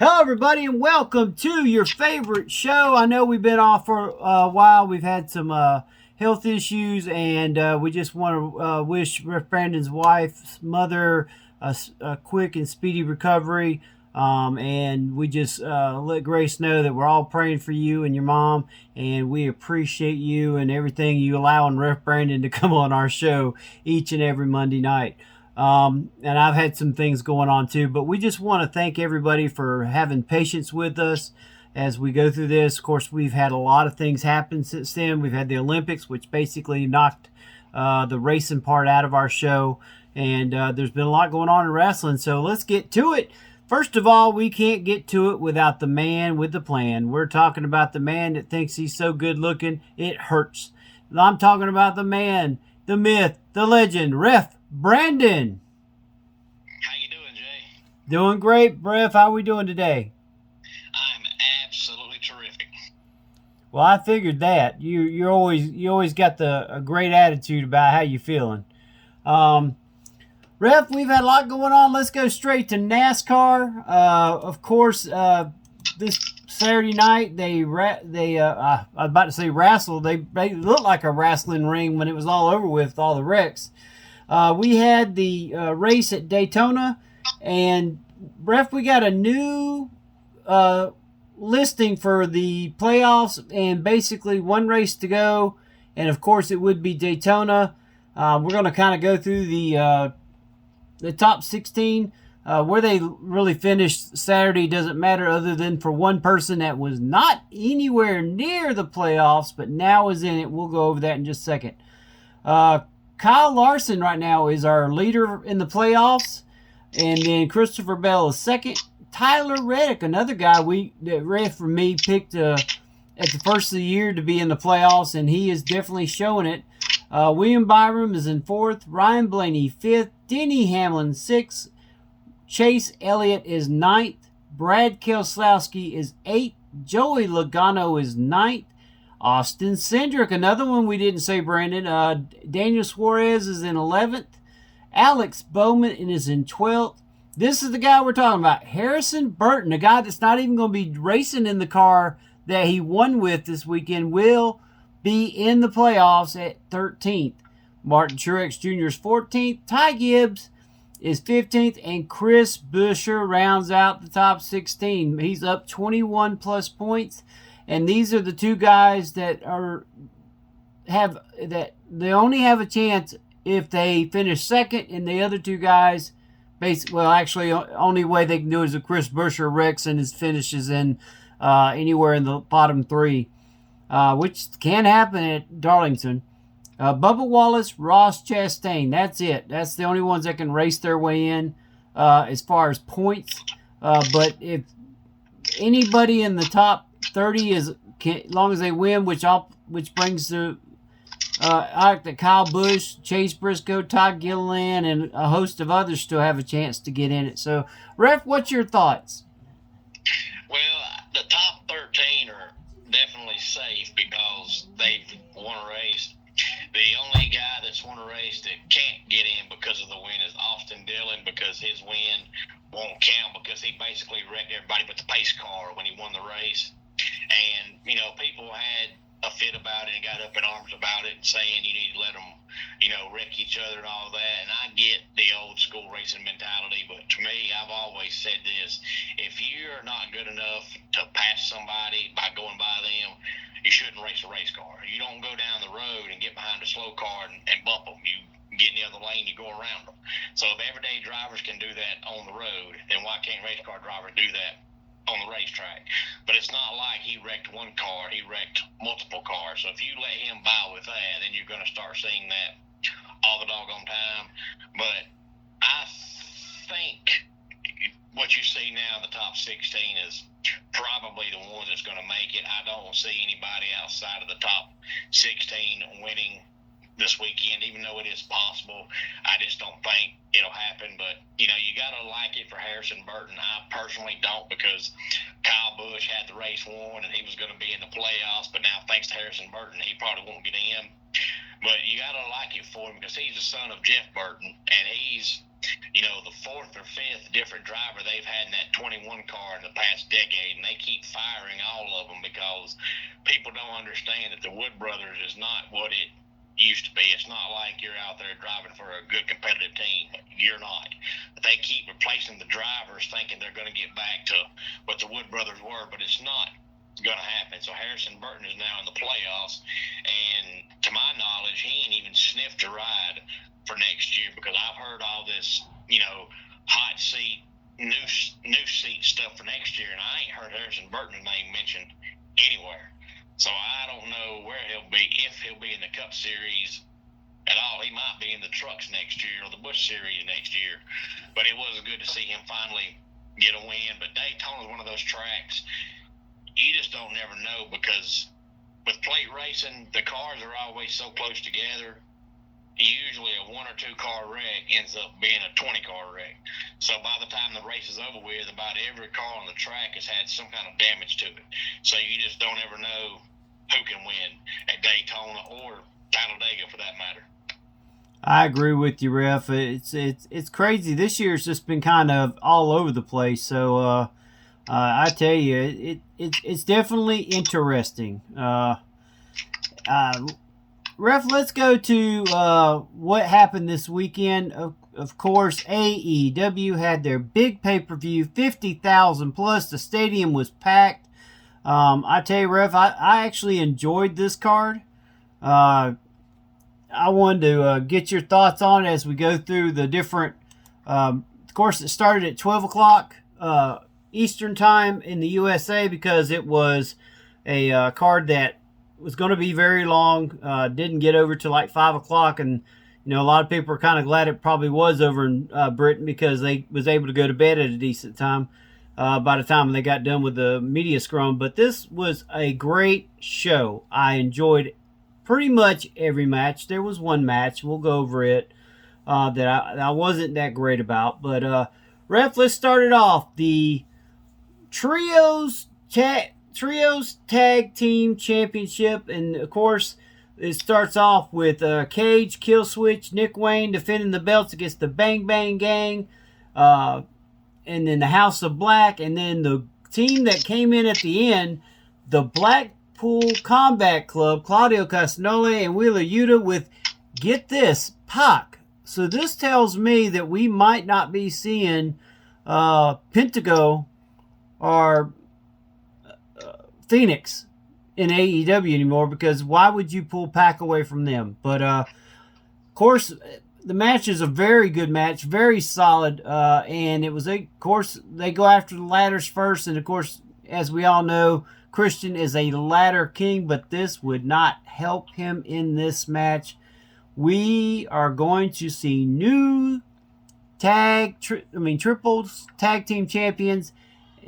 Hello, everybody, and welcome to your favorite show. I know we've been off for a while. We've had some health issues, and we just want to wish Rick Brandon's wife's mother a quick and speedy recovery. And we just let Grace know that we're all praying for you and your mom, and we appreciate you and everything you allow on Rick Brandon to come on our show each and every Monday night. And I've had some things going on too, but we just want to thank everybody for having patience with us as we go through this. Of course, we've had a lot of things happen since then. We've had the Olympics, which basically knocked the racing part out of our show, and there's been a lot going on in wrestling. So let's get to it. First of all, we can't get to it without the man with the plan. We're talking about the man that thinks he's so good looking, it hurts. I'm talking about the man, the myth, the legend, Ref Brandon. How you doing, Jay? Doing great, Ref. How are we doing today? I'm absolutely terrific. Well, I figured that you always got a great attitude about how you feeling. Um, Ref, we've had a lot going on. Let's go straight to NASCAR. Of course, this Saturday night I was about to say wrestle. They looked like a wrestling ring when it was all over with all the wrecks. We had the race at Daytona, and Ref, we got a new uh, listing for the playoffs, and basically one race to go, and of course it would be Daytona. We're going to kind of go through the top 16. Where they really finished Saturday doesn't matter, other than for one person that was not anywhere near the playoffs, but now is in it. We'll go over that in just a second. Uh, Kyle Larson right now is our leader in the playoffs, and then Christopher Bell is second. Tyler Reddick, another guy that Red for me picked at the first of the year to be in the playoffs, and he is definitely showing it. William Byram is in fourth. Ryan Blaney fifth. Denny Hamlin sixth. Chase Elliott is ninth. Brad Keselowski is eighth. Joey Logano is ninth. Austin Cindric, another one we didn't say, Brandon. Daniel Suarez is in 11th. Alex Bowman is in 12th. This is the guy we're talking about, Harrison Burton, a guy that's not even going to be racing in the car that he won with this weekend, will be in the playoffs at 13th. Martin Truex Jr. is 14th. Ty Gibbs is 15th, and Chris Buescher rounds out the top 16. He's up 21 plus points. And these are the two guys that they only have a chance if they finish second, and the other two guys, actually, only way they can do is if Chris Buescher wrecks and his finishes in anywhere in the bottom three, which can happen at Darlington. Bubba Wallace, Ross Chastain. That's it. That's the only ones that can race their way in as far as points. But if anybody in the top 30 as long as they win, which brings the I like that Kyle Busch, Chase Briscoe, Todd Gilliland, and a host of others still have a chance to get in it. So, Ref, what's your thoughts? Well, the top 13 are definitely safe because they've won a race. The only guy that's won a race that can't get in because of the win is Austin Dillon, because his win won't count because he basically wrecked everybody but the pace car when he won the race. And, people had a fit about it and got up in arms about it and saying you need to let them, wreck each other and all that. And I get the old school racing mentality, but to me, I've always said this: if you're not good enough to pass somebody by going by them, you shouldn't race a race car. You don't go down the road and get behind a slow car and bump them. You get in the other lane, you go around them. So if everyday drivers can do that on the road, then why can't race car drivers do that on the racetrack? But it's not like he wrecked one car, he wrecked multiple cars. So if you let him by with that, then you're going to start seeing that all the doggone time. But I think what you see now in the top 16 is probably the ones that's going to make it. I don't see anybody outside of the top 16 winning this weekend, even though it is possible. I just don't think it'll happen. But, you got to like it for Harrison Burton. I personally don't, because Kyle Busch had the race won and he was going to be in the playoffs. But now, thanks to Harrison Burton, he probably won't get in. But you got to like it for him because he's the son of Jeff Burton, and he's, the fourth or fifth different driver they've had in that 21 one car in the past decade, and they keep firing all of them because people don't understand that the Wood Brothers is not what it used to be. It's not like you're out there driving for a good competitive team. You're not. They keep replacing the drivers thinking they're going to get back to what the Wood Brothers were, but it's not going to happen. So Harrison Burton is now in the playoffs, and to my knowledge, he ain't even sniffed a ride for next year because I've heard all this, hot seat, new seat stuff for next year, and I ain't heard Harrison Burton's name mentioned anywhere. So I don't know where he'll be, if he'll be in the Cup Series at all. He might be in the trucks next year or the Busch Series next year. But it was good to see him finally get a win. But Daytona is one of those tracks you just don't never know because with plate racing, the cars are always so close together. Usually a 1 or 2 car wreck ends up being a 20 car wreck. So by the time the race is over with, about every car on the track has had some kind of damage to it. So you just don't ever know who can win at Daytona or Talladega for that matter. I agree with you, Ref. It's crazy. This year's just been kind of all over the place. So I tell you, it's definitely interesting. Ref, let's go to what happened this weekend. Of course, AEW had their big pay-per-view, 50,000 plus. The stadium was packed. I tell you, Ref, I actually enjoyed this card. I wanted to get your thoughts on it as we go through the different. Of course, it started at 12 o'clock Eastern time in the USA because it was a card that was going to be very long. Didn't get over to like 5 o'clock, and a lot of people are kind of glad it probably was over in Britain because they was able to go to bed at a decent time by the time they got done with the media scrum. But this was a great show. I enjoyed pretty much every match. There was one match, we'll go over it, that I wasn't that great about. But Ref, let's start it off. The Trios Tag Team Championship, and of course it starts off with Cage, Killswitch, Nick Wayne defending the belts against the Bang Bang Gang, and then the House of Black, and then the team that came in at the end, the Blackpool Combat Club, Claudio Castagnoli and Wheeler Yuta with, get this, Pac. So this tells me that we might not be seeing Pentago or Phoenix in AEW anymore, because why would you pull Pac away from them? But of course, the match is a very good match, very solid, and it was of course they go after the ladders first, and of course, as we all know, Christian is a ladder king, but this would not help him in this match. We are going to see new triples tag team champions.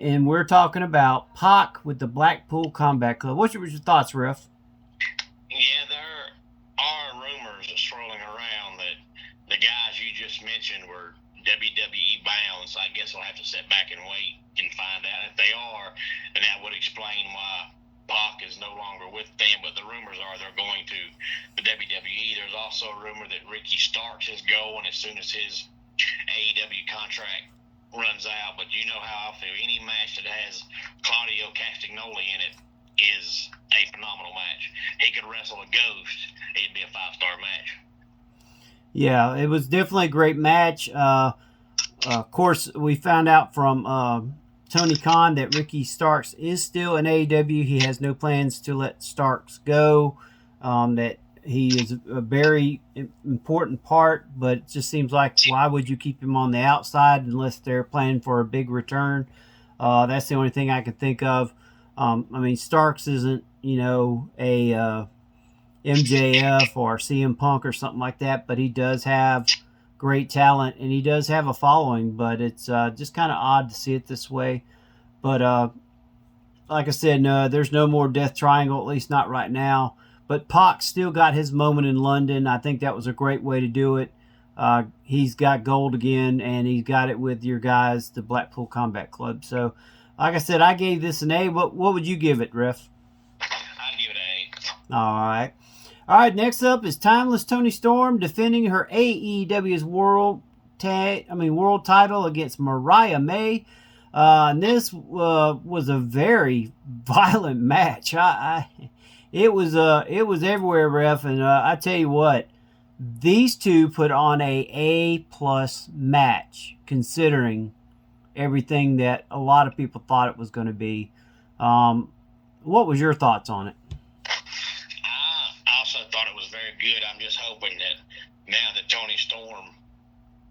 And we're talking about Pac with the Blackpool Combat Club. What were your thoughts, Ref? Yeah, there are rumors swirling around that the guys you just mentioned were WWE bound, so I guess we'll have to sit back and wait and find out if they are, and that would explain why Pac is no longer with them, but the rumors are they're going to the WWE. There's also a rumor that Ricky Starks is going as soon as his AEW contract runs out, but you know how I feel. Any match that has Claudio Castagnoli in it is a phenomenal match. He could wrestle a ghost. It'd be a 5-star match. Yeah, it was definitely a great match. Of course, we found out from Tony Khan that Ricky Starks is still in AEW. He has no plans to let Starks go. That he is a very important part, but it just seems like, why would you keep him on the outside unless they're planning for a big return? That's the only thing I can think of. Starks isn't, a MJF or CM Punk or something like that, but he does have great talent and he does have a following, but it's just kind of odd to see it this way. But like I said, no, there's no more Death Triangle, at least not right now. But Pac still got his moment in London. I think that was a great way to do it. He's got gold again, and he's got it with your guys, the Blackpool Combat Club. So, like I said, I gave this an A. What would you give it, Ref? I'd give it an A. All right, next up is Timeless Toni Storm defending her AEW's world title against Mariah May. And this was a very violent match. It was everywhere, ref. And I tell you what, these two put on a plus match, considering everything that a lot of people thought it was going to be. What was your thoughts on it? I also thought it was very good. I'm just hoping that now that Toni Storm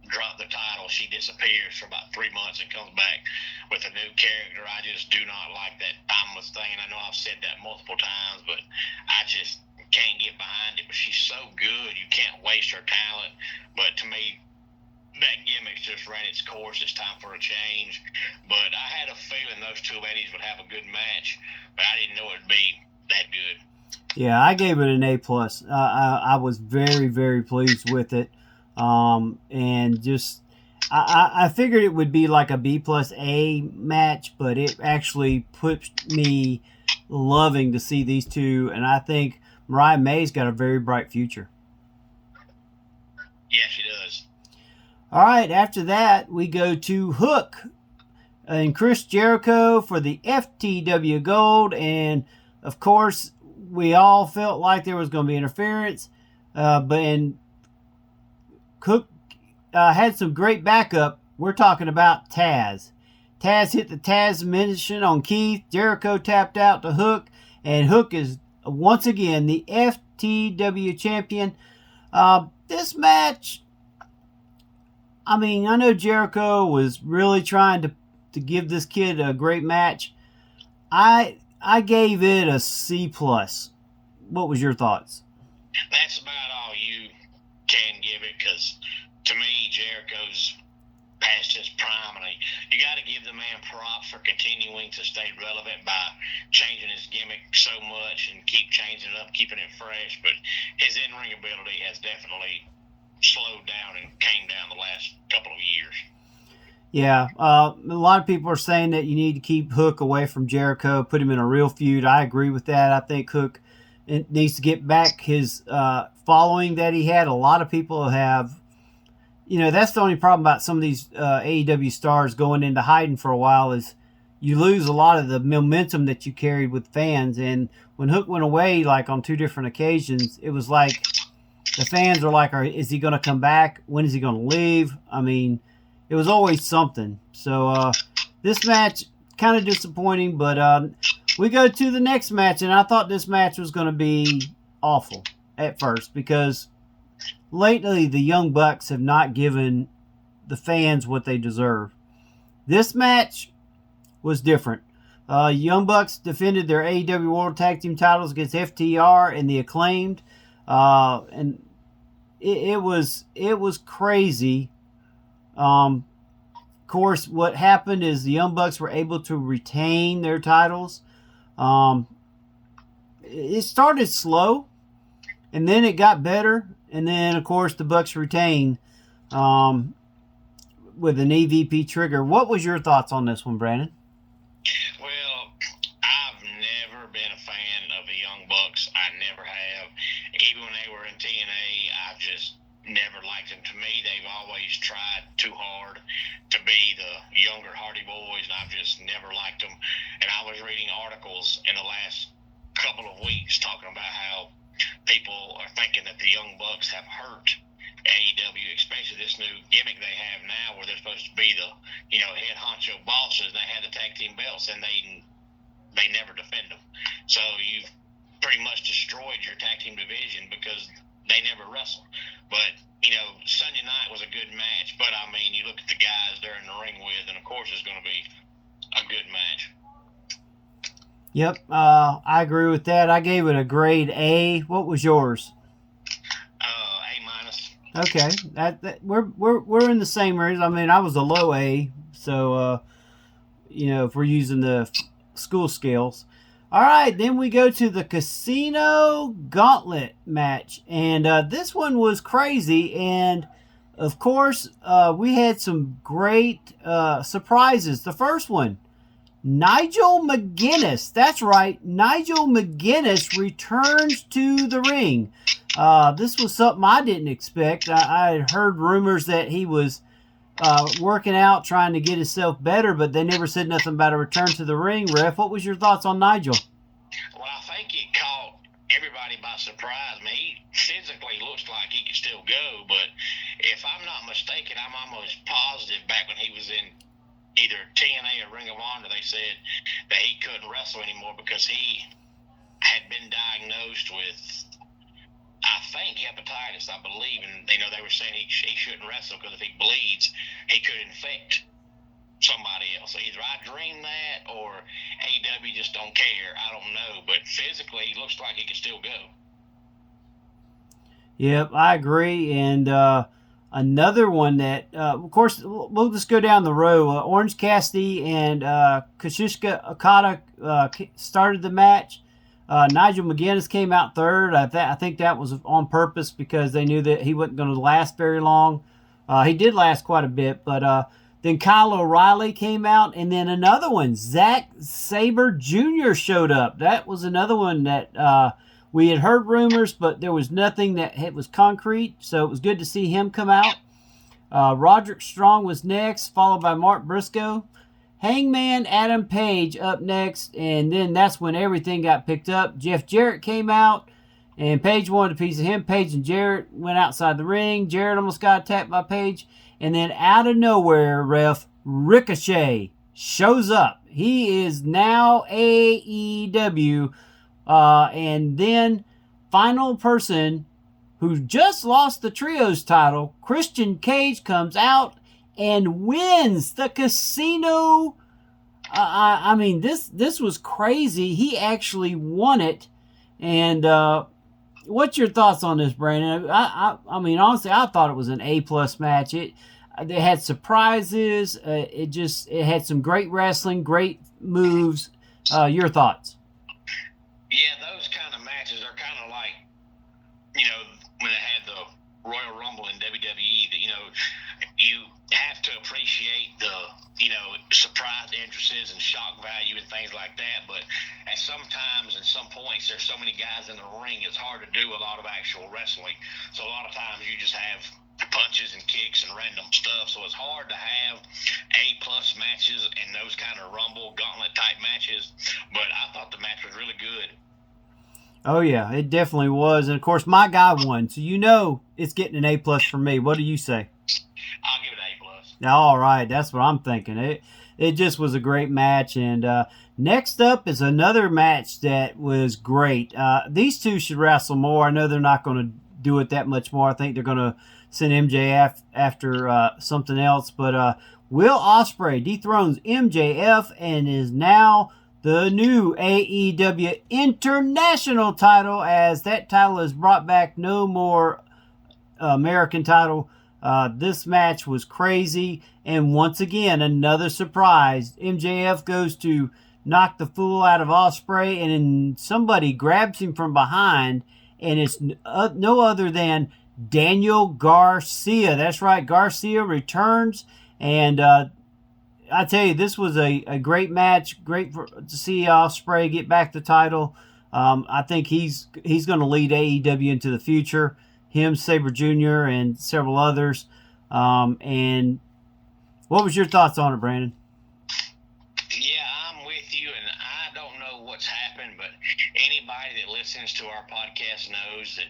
dropped the title, she disappears for about 3 months and comes back with a new character. I just do not like that timeless thing. I know I've said that multiple times, but I just can't get behind it. But she's so good, you can't waste her talent. But to me, that gimmick's just ran its course. It's time for a change. But I had a feeling those two ladies would have a good match, but I didn't know it'd be that good. Yeah, I gave it an A plus. I was very, very pleased with it. And just I figured it would be like a B plus A match, but it actually put me loving to see these two, and I think Mariah May's got a very bright future. Yeah, she does. All right, after that we go to Hook and Chris Jericho for the FTW Gold, and of course we all felt like there was going to be interference, but Hook had some great backup. We're talking about Taz. Taz hit the Taz mission on Keith. Jericho tapped out to Hook, and Hook is once again the FTW champion. This match, I mean, I know Jericho was really trying to give this kid a great match. I gave it a C plus. What was your thoughts? That's about all you can give it, because to me, Jericho's past his prime, and you got to give the man props for continuing to stay relevant by changing his gimmick so much and keep changing it up, keeping it fresh. But his in-ring ability has definitely slowed down and came down the last couple of years. Yeah, a lot of people are saying that you need to keep Hook away from Jericho, put him in a real feud. I agree with that. I think Hook needs to get back his following that he had. A lot of people have, that's the only problem about some of these AEW stars going into hiding for a while, is you lose a lot of the momentum that you carried with fans. And when Hook went away, like on 2 different occasions, it was like the fans are like, is he going to come back? When is he going to leave? I mean, it was always something. So this match, kind of disappointing, but we go to the next match, and I thought this match was going to be awful at first, because lately the Young Bucks have not given the fans what they deserve. This match was different. Young Bucks defended their AEW World Tag Team titles against FTR and the Acclaimed, and it was crazy. Of course, what happened is the Young Bucks were able to retain their titles. It started slow, and then it got better, and then, of course, the Bucks retained with an EVP trigger. What was your thoughts on this one, Brandon? Well, I've never been a fan of the Young Bucks. I never have. Even when they were in TNA, I've just never liked them. To me, they've always tried too hard to be the younger Hardy Boys, and I've just never liked them. And I was reading articles in the last couple of weeks talking about how people are thinking that the Young Bucks have hurt AEW, especially this new gimmick they have now, where they're supposed to be the head honcho bosses, and they have the tag team belts, and they never defend them. So you've pretty much destroyed your tag team division because they never wrestle. But Sunday night was a good match. But I mean, you look at the guys they're in the ring with, and of course it's going to be a good match. Yep, I agree with that. I gave it a grade A. What was yours? A minus. Okay, that we're in the same range. I mean, I was a low A, so if we're using the school scales. All right, then we go to the Casino Gauntlet match, and this one was crazy. And of course, we had some great surprises. The first one, Nigel McGuinness. That's right, Nigel McGuinness returns to the ring. This was something I didn't expect. I had heard rumors that he was working out, trying to get himself better, but they never said nothing about a return to the ring. Ref, what was your thoughts on Nigel? Well, I think it caught everybody by surprise. I mean, he physically looks like he could still go, but if I'm not mistaken, I'm almost positive back when he was in either TNA or Ring of Honor, they said that he couldn't wrestle anymore because he had been diagnosed with, I think, hepatitis, I believe, and they were saying he shouldn't wrestle because if he bleeds, he could infect somebody else. So either I dreamed that or AEW just don't care. I don't know, but physically, he looks like he can still go. Yep, I agree. And another one that, of course, we'll just go down the row. Orange Cassidy and Kazuchika Okada started the match. Nigel McGuinness came out third. I think that was on purpose because they knew that he wasn't going to last very long. He did last quite a bit, but then Kyle O'Reilly came out, and then another one, Zack Sabre Jr. showed up. That was another one that we had heard rumors, but there was nothing that was concrete, so it was good to see him come out. Roderick Strong was next, followed by Mark Briscoe. Hangman Adam Page up next, and then that's when everything got picked up. Jeff Jarrett came out, and Page wanted a piece of him. Page and Jarrett went outside the ring. Jarrett almost got attacked by Page, and then out of nowhere, Ref, Ricochet shows up. He is now AEW, and then final person who just lost the Trios title, Christian Cage, comes out and wins the Casino. I mean, this was crazy. He actually won it. And what's your thoughts on this, Brandon? I mean, honestly, I thought it was an A+ match. They had surprises. It had some great wrestling, great moves. Your thoughts? Yeah, those kind of matches are kind of like, when they had the Royal Rumble in WWE, that, you have to appreciate the, surprise entrances and shock value and things like that. But at sometimes and some points, there's so many guys in the ring, it's hard to do a lot of actual wrestling. So a lot of times you just have punches and kicks and random stuff. So it's hard to have A+ matches and those kind of Rumble gauntlet type matches. But I thought the match was really good. Oh, yeah, it definitely was. And, of course, my guy won. So it's getting an A+ for me. What do you say? I'll give it A+. All right, that's what I'm thinking. It just was a great match. And next up is another match that was great. These two should wrestle more. I know they're not going to do it that much more. I think they're going to send MJF after something else. But Will Ospreay dethrones MJF and is now the new AEW International title, as that title is brought back. No more American title. This match was crazy, and once again, another surprise. MJF goes to knock the fool out of Ospreay, and then somebody grabs him from behind, and it's no other than Daniel Garcia. That's right, Garcia returns, and I tell you, this was a great match. Great to see Ospreay get back the title. I think he's going to lead AEW into the future. Him, Sabre Jr., and several others. And what was your thoughts on it, Brandon? Yeah, I'm with you, and I don't know what's happened, but anybody that listens to our podcast knows that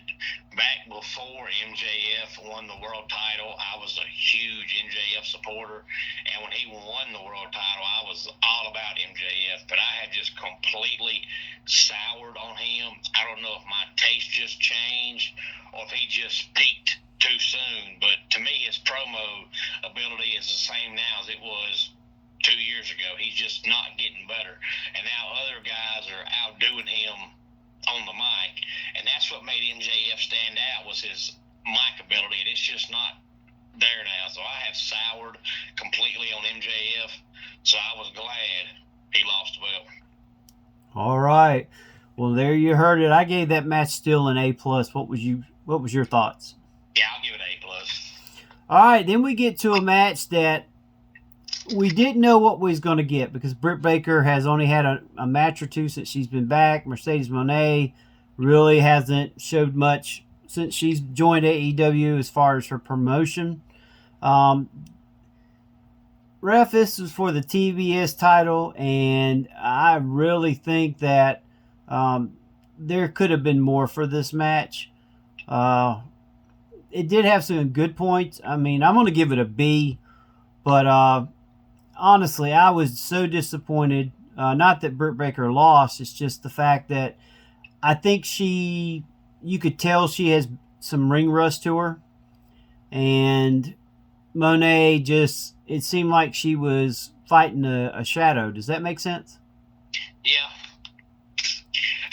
back before MJF won the world title, I was a huge MJF supporter, and when he won the world title, I was all about MJF, but I had just completely soured on him. I don't know if my taste just changed or if he just peaked too soon, but to me, his promo ability is the same now as it was 2 years ago. He's just not getting better, and now other guys are outdoing him on the mic, and that's what made MJF stand out, was his mic ability, and it's just not there now. So I have soured completely on MJF, so I was glad he lost the belt. All right, well, there you heard it. I gave that match still an A+. What was your thoughts? Yeah, I'll give it A+. All right, then we get to a match that we didn't know what we was going to get, because Britt Baker has only had a match or two since she's been back. Mercedes Moné really hasn't showed much since she's joined AEW as far as her promotion. Ref, this was for the TBS title, and I really think that there could have been more for this match. Uh, it did have some good points. I mean, I'm going to give it a B, but honestly, I was so disappointed. Not that Britt Baker lost, it's just the fact that I think you could tell she has some ring rust to her, and Monet just, it seemed like she was fighting a shadow. Does that make sense? Yeah,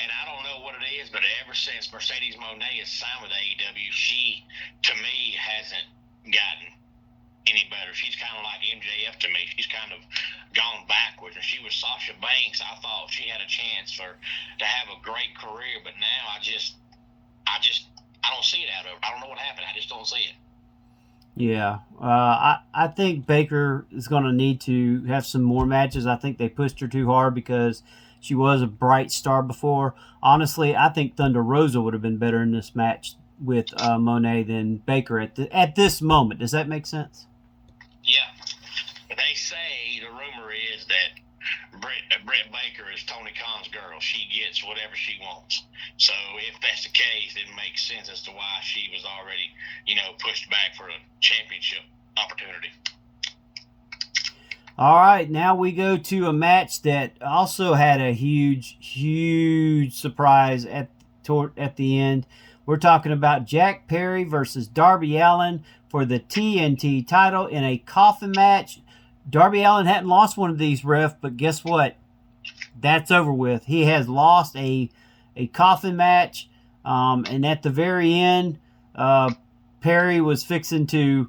and I don't know what it is, but ever since Mercedes Monet has signed with AEW, she, to me, hasn't gotten any better. She's kind of like MJF to me. She's kind of gone backwards. And she was Sasha Banks. I thought she had a chance to have a great career, but now I don't see it out of her. I don't know what happened. I just don't see it. Yeah, I think Baker is going to need to have some more matches. I think they pushed her too hard because she was a bright star before. Honestly, I think Thunder Rosa would have been better in this match with Monet than Baker at this moment. Does that make sense? Yeah. They say, the rumor is that Britt Baker is Tony Khan's girl. She gets whatever she wants. So if that's the case, it makes sense as to why she was already, pushed back for a championship opportunity. All right, now we go to a match that also had a huge surprise at the end. We're talking about Jack Perry versus Darby Allin for the TNT title in a coffin match. Darby Allin hadn't lost one of these, Ref, but guess what? That's over with. He has lost a coffin match, and at the very end, Perry was fixing to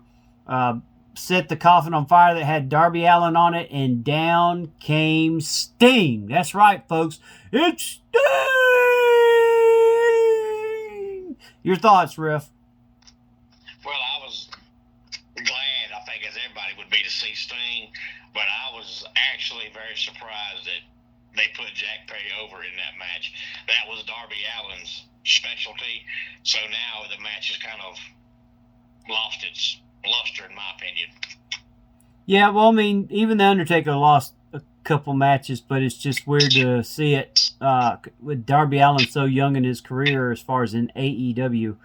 set the coffin on fire that had Darby Allin on it, and down came Sting. That's right, folks. It's Sting! Your thoughts, Ref? Well, I was glad, I think, as everybody would be, to see Sting, but I was actually very surprised that they put Jack Perry over in that match. That was Darby Allin's specialty, so now the match has kind of lost its luster, in my opinion. Yeah, well, I mean, even The Undertaker lost a couple matches, but it's just weird to see it with Darby Allin so young in his career as far as in AEW.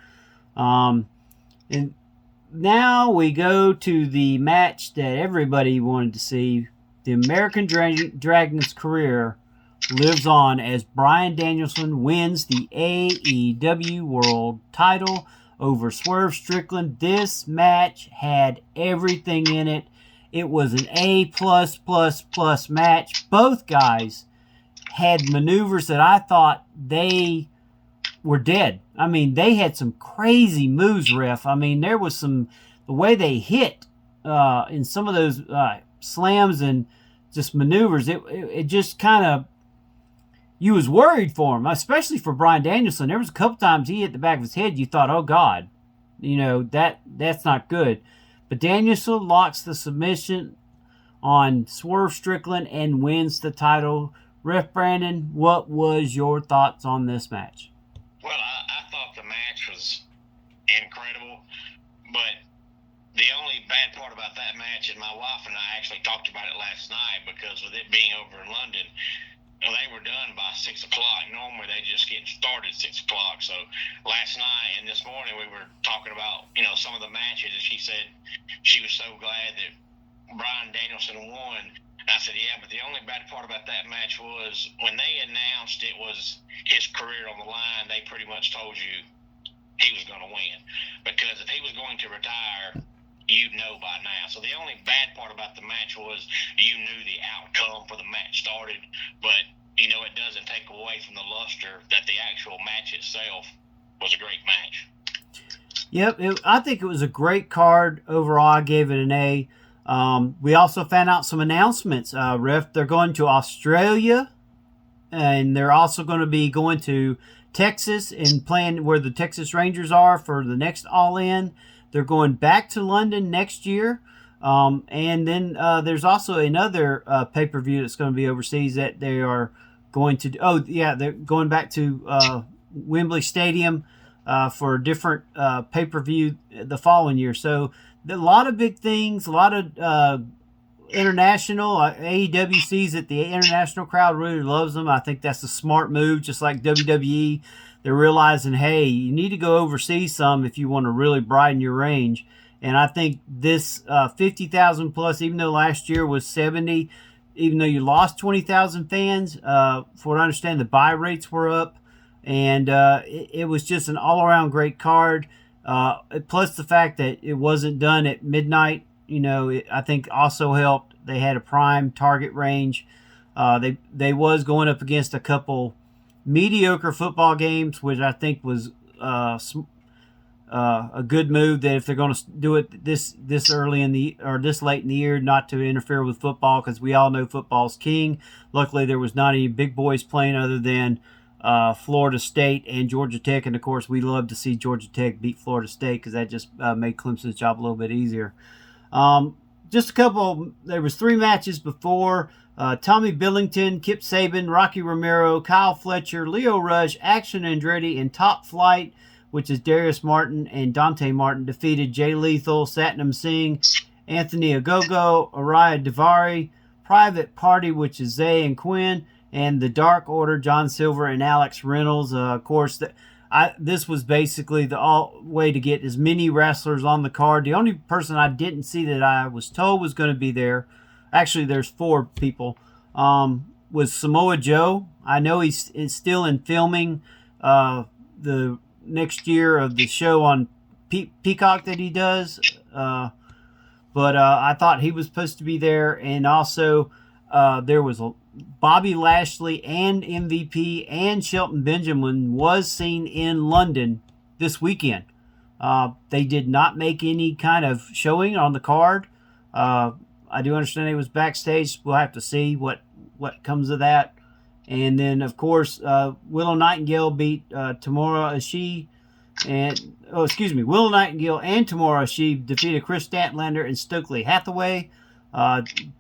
And now we go to the match that everybody wanted to see. The American Dragon's career lives on as Bryan Danielson wins the AEW World title over Swerve Strickland. This match had everything in it. It was an A+++ match. Both guys had maneuvers that I thought they were dead. I mean, they had some crazy moves, Ref. I mean, there was the way they hit in some of those slams and just maneuvers. It just kind of, you was worried for him, especially for Bryan Danielson. There was a couple times he hit the back of his head. You thought, oh God, that's not good. But Danielson locks the submission on Swerve Strickland and wins the title. Ref Brandon, what was your thoughts on this match? Well, I thought the match was incredible, but the only bad part about that match, and my wife and I actually talked about it last night, because with it being over in London, they were done by 6 o'clock. Normally they just get started at 6 o'clock. So last night and this morning we were talking about, some of the matches, and she said she was so glad that Bryan Danielson won. And I said, yeah, but the only bad part about that match was when they announced it was his career on the line, they pretty much told you he was going to win. Because if he was going to retire, you'd know by now. So the only bad part about the match was you knew the outcome for the match started, but it doesn't take away from the luster that the actual match itself was a great match. Yep, I think it was a great card overall. I gave it an A. We also found out some announcements. Ref, they're going to Australia, and they're also going to be going to Texas and playing where the Texas Rangers are for the next All In. They're going back to London next year. And then there's also another pay-per-view that's going to be overseas that they are going to... Oh, yeah, they're going back to Wembley Stadium for a different pay-per-view the following year. So a lot of big things, a lot of international. AEW sees that the international crowd really loves them. I think that's a smart move, just like WWE. They're realizing, hey, you need to go overseas some if you want to really broaden your range. And I think this 50,000 plus, even though last year was 70, even though you lost 20,000 fans, for what I understand, the buy rates were up. And it was just an all around great card. Plus the fact that it wasn't done at midnight, I think also helped. They had a prime target range. They was going up against a couple mediocre football games, which I think was a good move. That if they're going to do it this early this late in the year, not to interfere with football, because we all know football's king. Luckily, there was not any big boys playing other than Florida State and Georgia Tech, and of course, we love to see Georgia Tech beat Florida State because that just made Clemson's job a little bit easier. Just a couple. There was 3 matches before. Tommy Billington, Kip Saban, Rocky Romero, Kyle Fletcher, Leo Rush, Action Andretti, and Top Flight, which is Darius Martin and Dante Martin, defeated Jay Lethal, Satnam Singh, Anthony Ogogo, Araya Davari, Private Party, which is Zay and Quinn, and the Dark Order, John Silver and Alex Reynolds. Of course, this was basically the way to get as many wrestlers on the card. The only person I didn't see that I was told was going to be there, actually there's 4 people, was Samoa Joe. I know he's still in filming the next year of the show on Peacock that he does. But I thought he was supposed to be there. And also there was Bobby Lashley and MVP and Shelton Benjamin was seen in London this weekend. They did not make any kind of showing on the card. I do understand he was backstage. We'll have to see what comes of that. And then, of course, Willow Nightingale beat Tamura Ishii. Willow Nightingale and Tamura Ishii defeated Chris Statlander and Stokely Hathaway.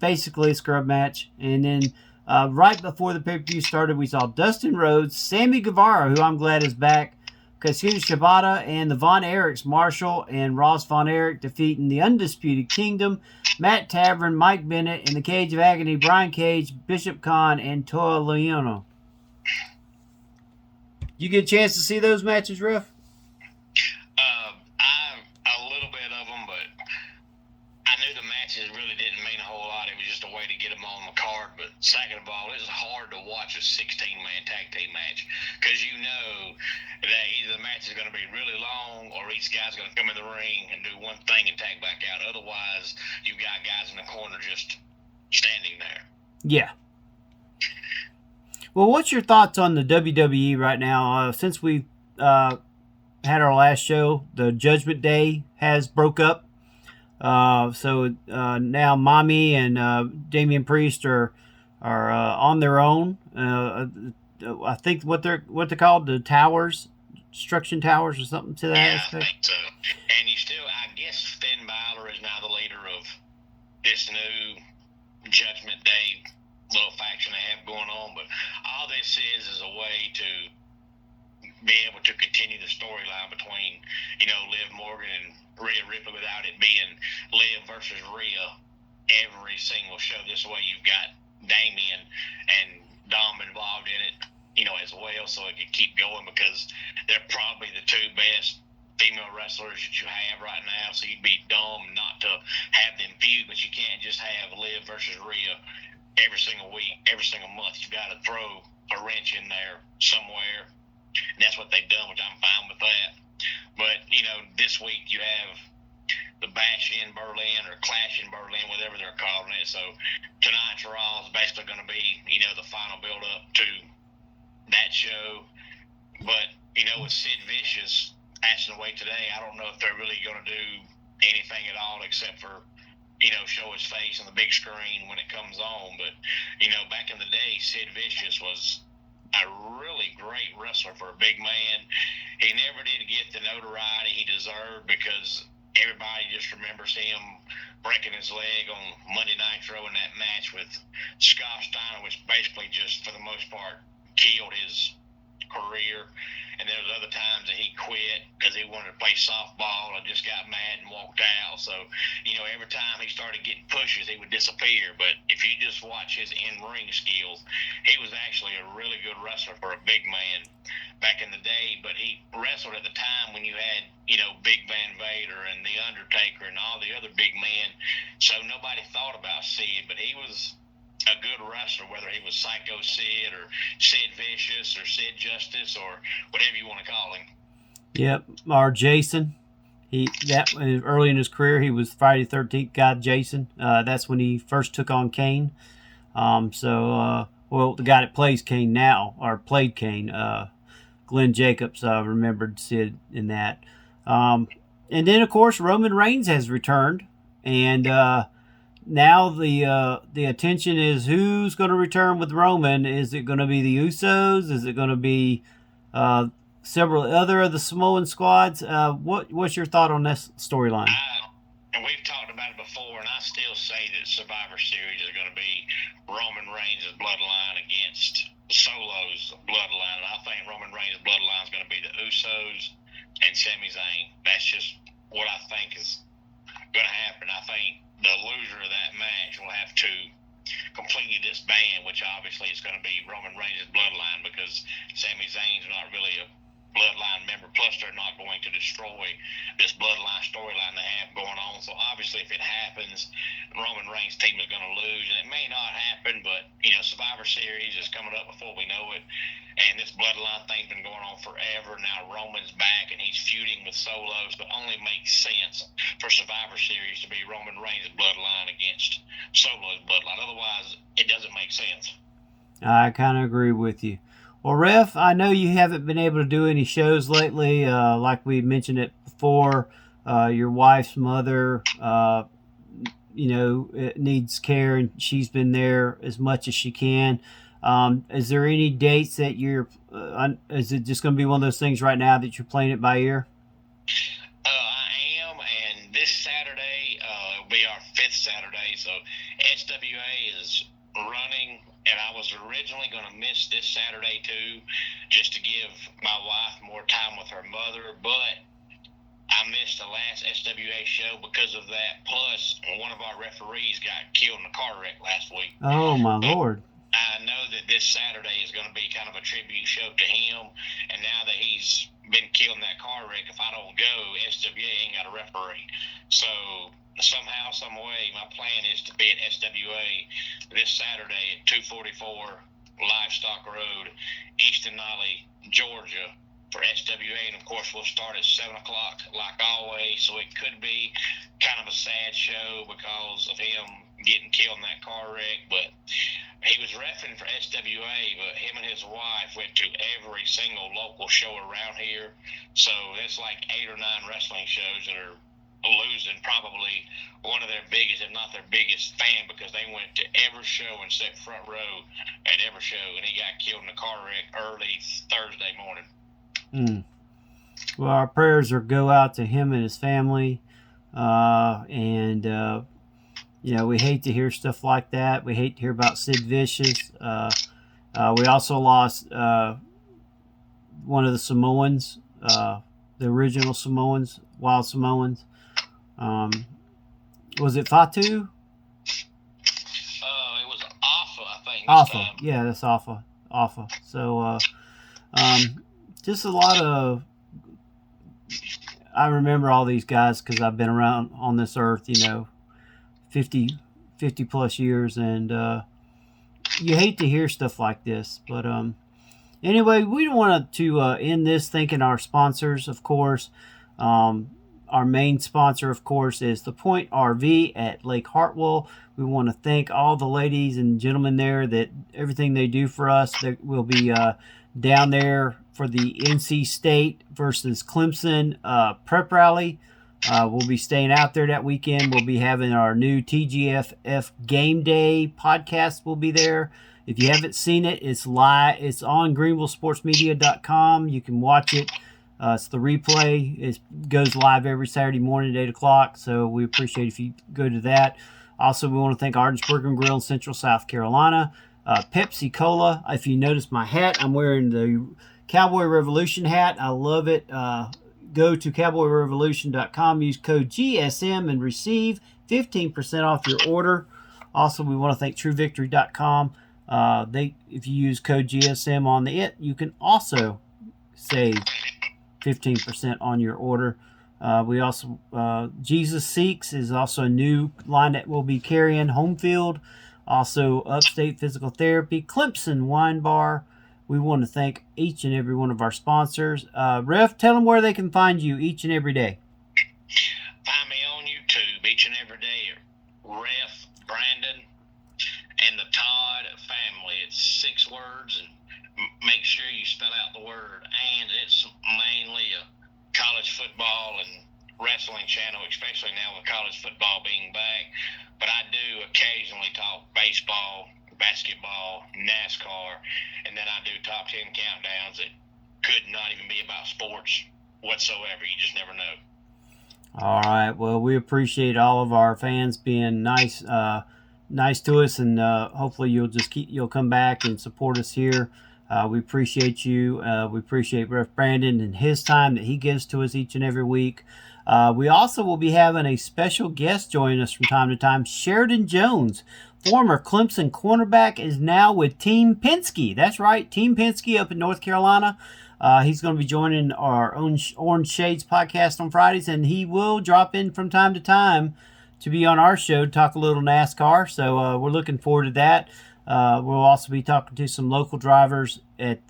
Basically a scrub match. And then right before the pay-per-view started, we saw Dustin Rhodes, Sammy Guevara, who I'm glad is back, Kazuya Shibata, and the Von Erichs, Marshall and Ross Von Erich, defeating the Undisputed Kingdom, Matt Tavern, Mike Bennett, in the Cage of Agony, Brian Cage, Bishop Khan, and Toa Leono. You get a chance to see those matches, Ruff? A little bit of them, but I knew the matches really didn't mean a whole lot. It was just a way to get them on the card. But second of all, it's hard to watch a 16-man tag team match because you know that either the match is going to be really long or each guy's going to come in the ring and do one thing and tag back out. Otherwise, you got guys in the corner just standing there. Yeah. Well, what's your thoughts on the WWE right now? Since we had our last show, the Judgment Day has broke up. So now Mommy and Damian Priest are on their own. I think what they're called, the Towers, Destruction Towers, or something to that effect. Yeah, I think so. And you still, I guess, Finn Balor is now the leader of this new Judgment Day little faction they have going on. But all this is a way to be able to continue the storyline between, Liv Morgan and Rhea Ripley without it being Liv versus Rhea every single show. This way you've got Damian and Dom involved in it, as well, so it can keep going because they're probably the 2 best female wrestlers that you have right now. So you'd be dumb not to have them feud, but you can't just have Liv versus Rhea every single week, every single month. You've got to throw a wrench in there somewhere. And that's what they've done, which I'm fine with that. But, this week you have the Bash in Berlin or Clash in Berlin, whatever they're calling it. So tonight's Raw is basically going to be, the final build-up to that show. But, with Sid Vicious passing away today, I don't know if they're really going to do anything at all except for, show his face on the big screen when it comes on. But, back in the day, Sid Vicious was a really great wrestler for a big man. He never did get the notoriety he deserved because everybody just remembers him breaking his leg on Monday Nitro in that match with Scott Steiner, which basically just, for the most part, killed his career. And there was other times that he quit because he wanted to play softball and just got mad and walked out. So, every time he started getting pushes, he would disappear. But if you just watch his in-ring skills, he was actually a really good wrestler for a big man back in the day. But he wrestled at the time when you had, Big Van Vader and The Undertaker and all the other big men. So nobody thought about Sid, but he was a good wrestler, whether he was Psycho Sid or Sid Vicious or Sid Justice or whatever you want to call him. Yep, or Jason. Early in his career, he was Friday the 13th guy, Jason. That's when he first took on Kane. The guy that plays Kane now, or played Kane, Glenn Jacobs, remembered Sid in that. And then, of course, Roman Reigns has returned, and now the attention is who's going to return with Roman. Is it going to be the Usos? Is it going to be several other of the Samoan squads? What's your thought on this storyline? And we've talked about it before, and I still say that Survivor Series is going to be Roman Reigns' bloodline against Solo's bloodline. And I think Roman Reigns' bloodline is going to be the Usos and Sami Zayn. That's just what I think is going to happen. I think the loser of that match will have to completely disband, which obviously is going to be Roman Reigns' bloodline because Sami Zayn's not really a bloodline member. Plus, they're not going to destroy this bloodline storyline they have going on. So obviously, if it happens, Roman Reigns' team is going to lose, and it may not happen. But Survivor Series is coming up before we know it, and this bloodline thing's been going on forever. Now Roman's back, and he's feuding with Solo, so it only makes sense for Survivor Series to be Roman Reigns' bloodline against Solo's bloodline. Otherwise, it doesn't make sense. I kind of agree with you. Well, Ref, I know you haven't been able to do any shows lately. Like we mentioned it before, your wife's mother, it needs care, and she's been there as much as she can. Is there any dates that you're? Is it just going to be one of those things right now that you're playing it by ear? I am, and this Saturday will be our 5th Saturday. So SWA is running. And I was originally going to miss this Saturday, too, just to give my wife more time with her mother. But I missed the last SWA show because of that. Plus, one of our referees got killed in a car wreck last week. Oh, my Lord. I know that this Saturday is going to be kind of a tribute show to him. And now that he's been killed in that car wreck, if I don't go, SWA ain't got a referee. So somehow, some way, my plan is to be at SWA this Saturday at 244 Livestock Road, East Denali, Georgia, for SWA. And of course, we'll start at 7 o'clock like always. So it could be kind of a sad show because of him getting killed in that car wreck. But he was reffing for SWA, but him and his wife went to every single local show around here. So it's like 8 or 9 wrestling shows that are losing probably one of their biggest, if not their biggest fan, because they went to every show and sat front row at every show, and he got killed in a car wreck early Thursday morning. Well, our prayers go out to him and his family, we hate to hear stuff like that. We hate to hear about Sid Vicious. We also lost one of the Samoans, the original Samoans, Wild Samoans. Was it Fatu? It was Alpha, I think. Alpha, yeah, that's Alpha. So, just a lot of. I remember all these guys because I've been around on this earth, 50 plus years, and you hate to hear stuff like this. But anyway, we want to end this thanking our sponsors, of course. Our main sponsor, of course, is The Point RV at Lake Hartwell. We want to thank all the ladies and gentlemen there that everything they do for us. They will be down there for the NC State versus Clemson prep rally. We'll be staying out there that weekend. We'll be having our new TGFF Game Day podcast. Will be there. If you haven't seen it, it's live. It's on greenvillesportsmedia.com. You can watch it. It's the replay. It goes live every Saturday morning at 8 o'clock, so we appreciate if you go to that. Also, we want to thank Arden's Burger and Grill in Central South Carolina. Pepsi Cola. If you notice my hat, I'm wearing the Cowboy Revolution hat. I love it. Go to cowboyrevolution.com, use code GSM, and receive 15% off your order. Also, we want to thank TrueVictory.com. If you use code GSM on you can also save 15% on your order. We also Jesus Seeks is also a new line that we'll be carrying. Homefield, also Upstate Physical Therapy, Clemson Wine Bar. We want to thank each and every one of our sponsors. Ref, tell them where they can find you each and every day. Find me on YouTube each and every day. Ref Brandon and the Todd family. It's 6 words, and make sure you spell out the word. And it's mainly a college football and wrestling channel, especially now with college football being back. But I do occasionally talk baseball, basketball, NASCAR, and then I do top 10 countdowns that could not even be about sports whatsoever. You just never know. All right. Well, we appreciate all of our fans being nice to us, and hopefully you'll come back and support us here. We appreciate you. We appreciate Ref Brandon and his time that he gives to us each and every week. We also will be having a special guest join us from time to time. Sheridan Jones, former Clemson cornerback, is now with Team Penske. That's right, Team Penske up in North Carolina. He's going to be joining our own Orange Shades podcast on Fridays, and he will drop in from time to time to be on our show to talk a little NASCAR. So we're looking forward to that. We'll also be talking to some local drivers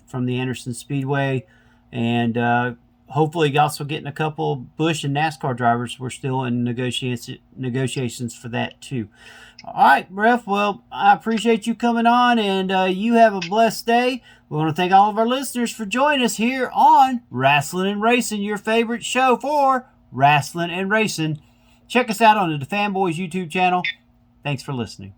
from the Anderson Speedway, and hopefully also getting a couple Busch and NASCAR drivers. We're still in negotiations for that too. All right, Ref. Well, I appreciate you coming on, and you have a blessed day. We want to thank all of our listeners for joining us here on Rasslin and Racin, your favorite show for Rasslin and Racin. Check us out on the Fanboys YouTube channel. Thanks for listening.